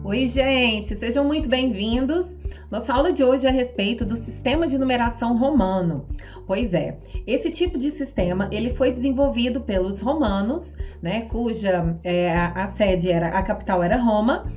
Oi, gente! Sejam muito bem-vindos. Nossa aula de hoje é a respeito do sistema de numeração romano. Pois é, esse tipo de sistema ele foi desenvolvido pelos romanos, né, cuja a capital era Roma,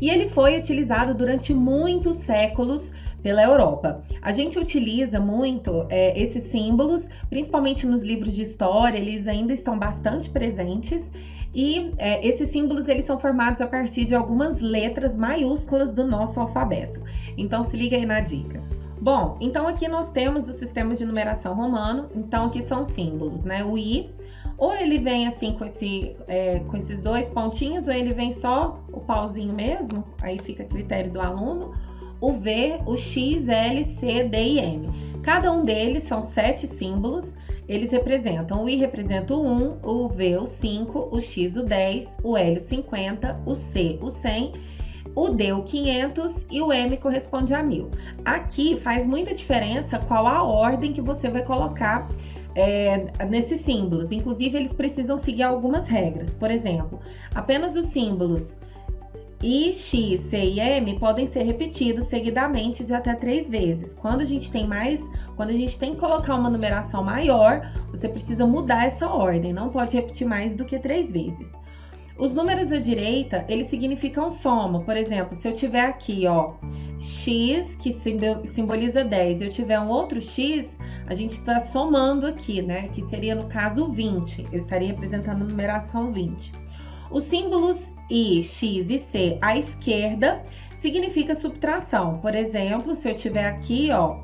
e ele foi utilizado durante muitos séculos pela Europa. A gente utiliza muito esses símbolos, principalmente nos livros de história, eles ainda estão bastante presentes. E esses símbolos eles são formados a partir de algumas letras maiúsculas do nosso alfabeto. Então se liga aí na dica. Bom, então aqui nós temos o sistema de numeração romano. Então aqui são símbolos, né? O I, ou ele vem assim com esses dois pontinhos, ou ele vem só o pauzinho mesmo, aí fica a critério do aluno. O V, o X, L, C, D e M. Cada um deles são 7 símbolos. Eles representam, o I representa o 1, o V o 5, o X o 10, o L o 50, o C o 100, o D o 500 e o M corresponde a 1000. Aqui faz muita diferença qual a ordem que você vai colocar nesses símbolos. Inclusive, eles precisam seguir algumas regras. Por exemplo, apenas os símbolos I, X, C e M podem ser repetidos seguidamente de até 3 vezes. Quando a gente tem que colocar uma numeração maior, você precisa mudar essa ordem, não pode repetir mais do que 3 vezes. Os números à direita, eles significam soma. Por exemplo, se eu tiver aqui, ó, X, que simboliza 10, e eu tiver um outro X, a gente está somando aqui, né? Que seria, no caso, 20. Eu estaria representando a numeração 20. Os símbolos I, X e C à esquerda significa subtração. Por exemplo, se eu tiver aqui, ó,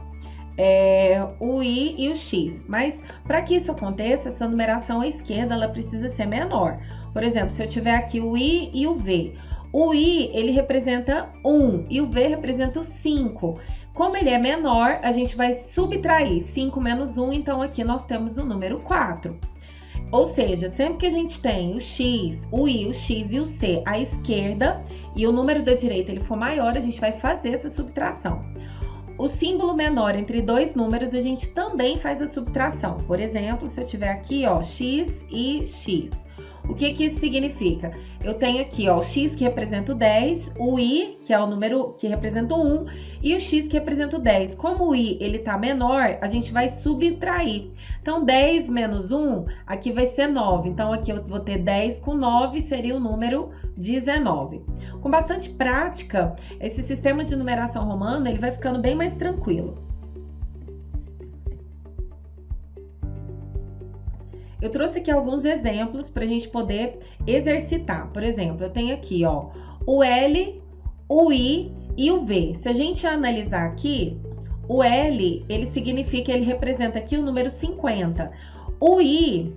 o I e o X. Mas para que isso aconteça, essa numeração à esquerda ela precisa ser menor. Por exemplo, se eu tiver aqui o I e o V. O I, ele representa 1 e o V representa o 5. Como ele é menor, a gente vai subtrair 5 menos 1, então aqui nós temos o número 4. Ou seja, sempre que a gente tem o X, o I, o X e o C à esquerda e o número da direita ele for maior, a gente vai fazer essa subtração. O símbolo menor entre dois números, a gente também faz a subtração. Por exemplo, se eu tiver aqui, ó, X e X. O que isso significa? Eu tenho aqui, ó, o X que representa o 10, o I, que é o número que representa o 1, e o X que representa o 10. Como o I, ele tá menor, a gente vai subtrair. Então, 10 menos 1, aqui vai ser 9. Então, aqui eu vou ter 10 com 9, seria o número 19. Com bastante prática, esse sistema de numeração romana, ele vai ficando bem mais tranquilo. Eu trouxe aqui alguns exemplos para a gente poder exercitar. Por exemplo, eu tenho aqui, ó, o L, o I e o V. Se a gente analisar aqui, o L, ele representa aqui o número 50. O I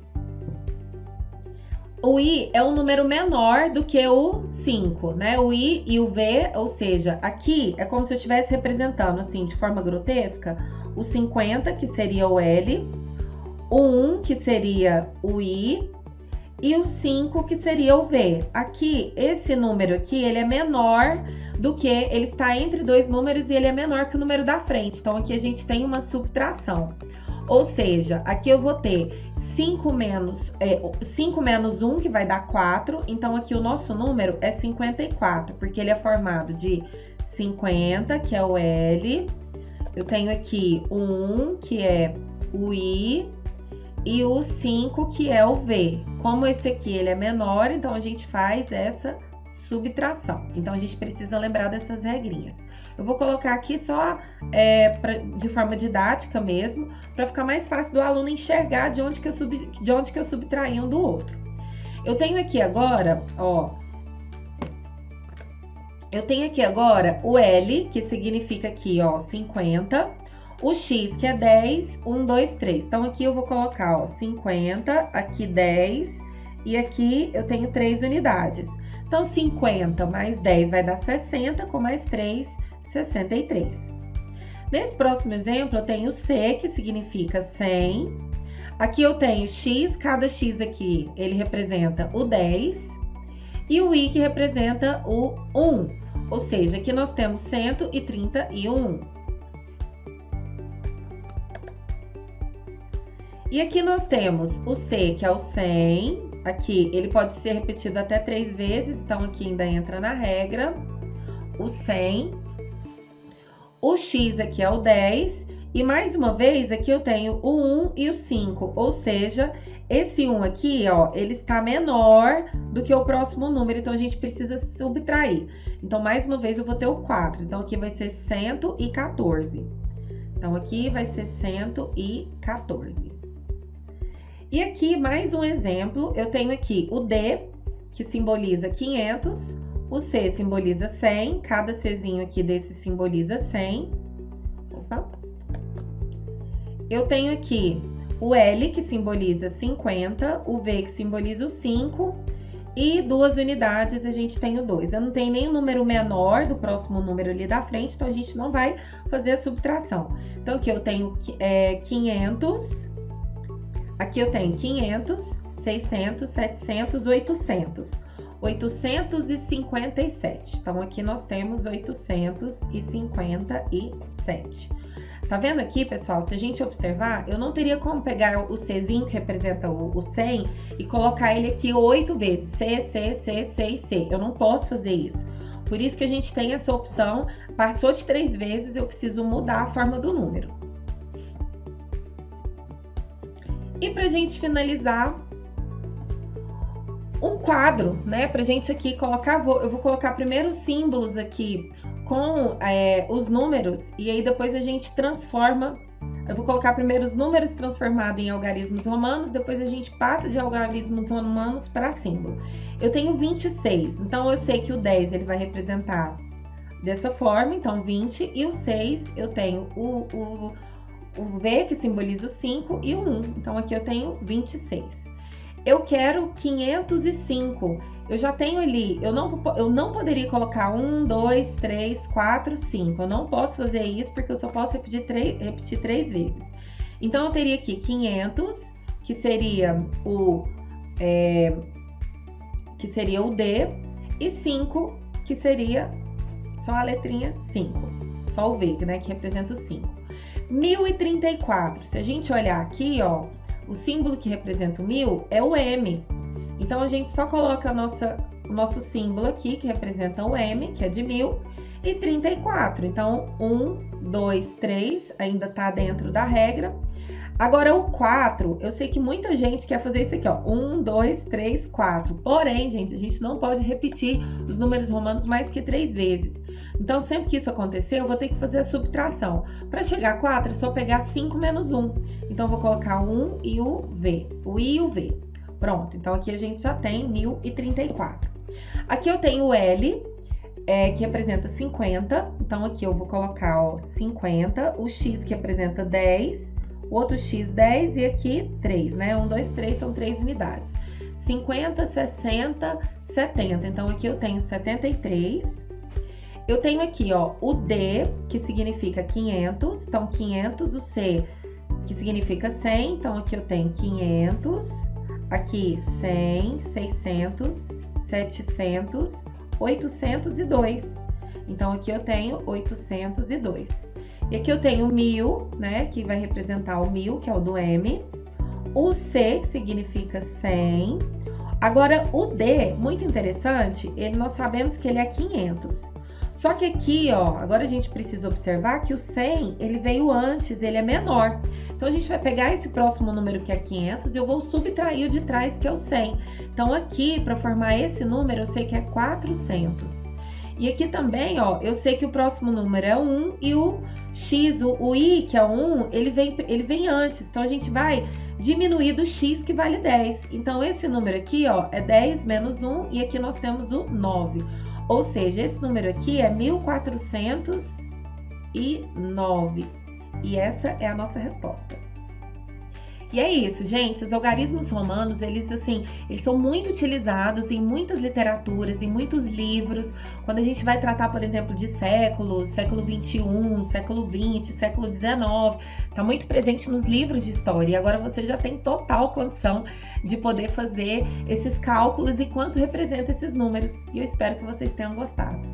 é um número menor do que o 5, né? O I e o V, ou seja, aqui é como se eu estivesse representando, assim, de forma grotesca, o 50, que seria o L, o 1, que seria o I, e o 5, que seria o V. Aqui, esse número aqui, ele é menor do que, ele está entre dois números e ele é menor que o número da frente. Então, aqui a gente tem uma subtração. Ou seja, aqui eu vou ter 5 menos 1, que vai dar 4. Então, aqui o nosso número é 54, porque ele é formado de 50, que é o L. Eu tenho aqui o 1, que é o I, e o 5, que é o V. Como esse aqui ele é menor, então a gente faz essa subtração. Então, a gente precisa lembrar dessas regrinhas. Eu vou colocar aqui só de forma didática mesmo, para ficar mais fácil do aluno enxergar de onde que eu subtraí um do outro. Eu tenho aqui agora, ó, o L, que significa aqui, ó, 50. O X, que é 10, 1, 2, 3. Então, aqui eu vou colocar, ó, 50, aqui 10, e aqui eu tenho 3 unidades. Então, 50 mais 10 vai dar 60, com mais 3, 63. Nesse próximo exemplo, eu tenho o C, que significa 100. Aqui eu tenho X, cada X aqui, ele representa o 10. E o I, que representa o 1. Ou seja, aqui nós temos 131. E aqui nós temos o C, que é o 100. Aqui, ele pode ser repetido até 3 vezes, então aqui ainda entra na regra. o 100, o x aqui é o 10, e mais uma vez aqui eu tenho o 1 e o 5, ou seja, esse 1 aqui, ó, ele está menor do que o próximo número, então a gente precisa subtrair. Então, mais uma vez, eu vou ter o 4, então aqui vai ser 114. Então, aqui vai ser 114. E aqui, mais um exemplo, eu tenho aqui o D, que simboliza 500, o C simboliza 100, cada Czinho aqui desse simboliza 100. Opa. Eu tenho aqui o L, que simboliza 50, o V, que simboliza o 5, e 2 unidades a gente tem o 2. Eu não tenho nenhum número menor do próximo número ali da frente, então a gente não vai fazer a subtração. Então, aqui eu tenho 500, aqui eu tenho 500, 600, 700, 800. 857. Então, aqui nós temos 857. Tá vendo aqui, pessoal? Se a gente observar, eu não teria como pegar o Czinho, que representa o 100, e colocar ele aqui 8 vezes. C, C, C, C e C. Eu não posso fazer isso. Por isso que a gente tem essa opção. Passou de 3 vezes, eu preciso mudar a forma do número. E pra gente finalizar, um quadro, né? Pra gente aqui colocar, eu vou colocar primeiro os símbolos aqui com os números, e aí depois a gente transforma. Eu vou colocar primeiro os números transformados em algarismos romanos, depois a gente passa de algarismos romanos para símbolo. Eu tenho 26, então eu sei que o 10 ele vai representar dessa forma, então 20, e o 6 eu tenho o V, que simboliza o 5, e o 1, então aqui eu tenho 26. Eu quero 505, eu já tenho ali, eu não poderia colocar 1, 2, 3, 4, 5, eu não posso fazer isso porque eu só posso repetir 3 vezes. Então, eu teria aqui 500, que seria o D, e 5, que seria só a letrinha 5, só o V, né, que representa o 5. 1034, se a gente olhar aqui, ó, o símbolo que representa o 1000 é o M. Então, a gente só coloca o nosso símbolo aqui, que representa o M, que é de 1000, e 34. Então, 1, 2, 3, ainda tá dentro da regra. Agora, o 4, eu sei que muita gente quer fazer isso aqui, ó. 1, 2, 3, 4. Porém, gente, a gente não pode repetir os números romanos mais que 3 vezes. Então, sempre que isso acontecer, eu vou ter que fazer a subtração. Para chegar a 4, é só pegar 5 menos 1. Então, eu vou colocar o 1 e o V, o I e o V. Pronto, então aqui a gente já tem 1034. Aqui eu tenho o L, que representa 50. Então, aqui eu vou colocar, ó, 50. O X, que representa 10. O outro X, 10. E aqui, 3, né? 1, 2, 3 são 3 unidades. 50, 60, 70. Então, aqui eu tenho 73. Eu tenho aqui, ó, o D, que significa 500. Então, 500. O C, que significa 100. Então, aqui eu tenho 500. Aqui, 100, 600, 700, 802. Então, aqui eu tenho 802. E aqui eu tenho 1000, né, que vai representar o 1000, que é o do M. O C, que significa 100. Agora, o D, muito interessante, nós sabemos que ele é 500. Só que aqui, ó, agora a gente precisa observar que o 100, ele veio antes, ele é menor. Então, a gente vai pegar esse próximo número, que é 500, e eu vou subtrair o de trás, que é o 100. Então, aqui, para formar esse número, eu sei que é 400. E aqui também, ó, eu sei que o próximo número é 1 e o X, o I, que é 1, ele vem antes. Então, a gente vai diminuir do X, que vale 10. Então, esse número aqui, ó, é 10 menos 1, e aqui nós temos o 9. Ou seja, esse número aqui é 1409. E essa é a nossa resposta. E é isso, gente. Os algarismos romanos, eles são muito utilizados em muitas literaturas, em muitos livros. Quando a gente vai tratar, por exemplo, de século 21, século 20, século 19, tá muito presente nos livros de história. E agora você já tem total condição de poder fazer esses cálculos e quanto representa esses números. E eu espero que vocês tenham gostado.